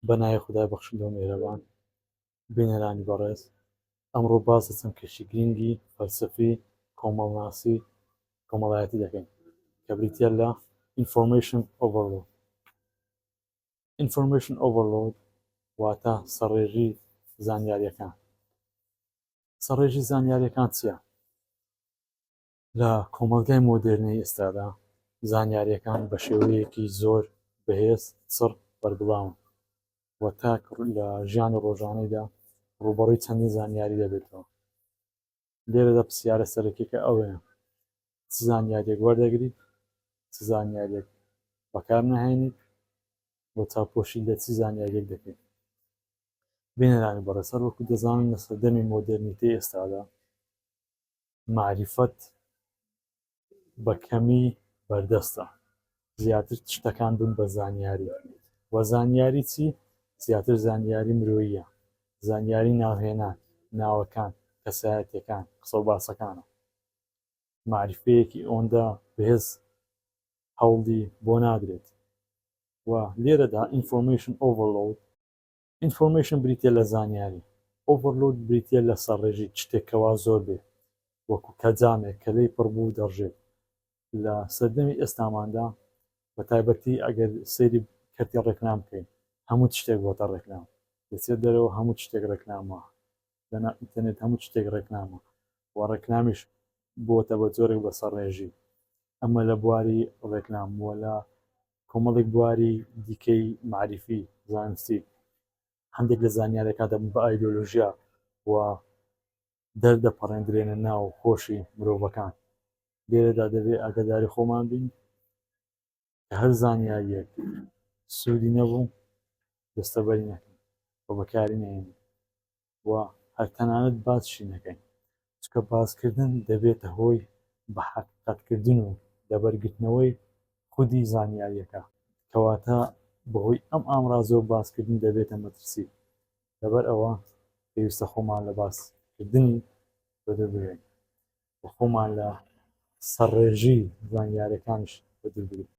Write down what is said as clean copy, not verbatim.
بەنای خودای بەخشندە و میهرەبان بینەرانی بەڕێز ئەمڕۆ باس لە چەند کێشی گرنگی فەلسەفی کۆمەڵناسی کۆمەڵایەتی دەکەین کە بریتیە لە ئینفۆرمێشن ئۆڤەرلۆد. ئینفۆرمێشن ئۆڤەرلۆد واتە سەرڕێژی زانیاریەکان. سەرڕێژی زانیاریەکان چییە؟ لە کۆمەلگای مۆدێرنەی ئێستادا زانیاریەکان بە شێوەیەکی زۆر بەهێز چڕ بەربڵاون و تاک لە ژیانی ڕۆژانەیدا ڕوبەڕووی چەندین زانیاری دەبێتەوە. لێرەدا پرسیارە سەرەکیەکە ئەوەیە چ زانیاریەک وەردەگریت، چ زانیاریەک بەکار نەهێنیت بۆ چاوپۆشی لە چ زانیاریەک دەکەیت. بینەرانی بەڕێز هەروەکو دەزانن لە سەردەمی مۆدێرنیتەی ئێستادا معریفەت بە کەمی بەردەستە، زیاتر شتەکان بن بە زانیاری و زانیاری چی؟ زیاتر زانیاری مرۆییە، زانیاری ناوهێنان، ناوەکان، کەسایەتیەکان، قسە و باسەکانە. معریفەیەکی ئەوەندە بەهێز هەوڵی بۆ نادرێت و لێرەدا ئینفۆرمێشن ئۆڤەرلۆد. ئینفۆرمێشن بریتیە لە زانیاری، ئۆڤەرلۆد بریتیە لە سەرڕێژی شتێکەوە زۆر بێ وەکو کەجامێک کە لێی پڕبوو دەڕژێت. لە سەردەمی ئێستاماندا بە تایبەتی ئەگەر سەیری کەرتی ڕێکلام بکەین هەموو شتێک بۆتە ڕێکلام دەچێت دەرەوە، هەموو شتێک ڕێکلامە لەنا ئینتەرنێت، هەموو شتێک ڕێکلامە و ڕێکلامیش بۆتە بە جۆرێک بە سەرڕێژی. ئەمە لە بواری ڕێکلام وە لە کۆمەڵێک بواری دیکەی معریفی زانستی هەندێک لە زانیاریەکان دەبن بە ئایدۆلۆژیا و دەردەپەڕێندرێنە ناو خۆشی مرۆڤەکان. لێرەدا دەبێت ئاگاداری خۆمان بین کە هەر زانیاریەک سوودی نەبوو دەستەبەری نەکەین و بەکاری نەهێنین و هەر تەنانەت باسیشی نەکەین، چکە باسکردن دەبێتە هۆی بە حەقیقەتکردن و لەبەرگرتنەوەی خودی زانیاریەکە، کەواتە بەهۆی ئەم ئامڕازە و باسکردن دەبێتە مەترسی. لەبەر ئەوە پێویستە خۆمان لە باسکردنی بەدوور بگرین و خۆمان لە سەرڕێژی زانیاریەکانش بەدوور بگرین.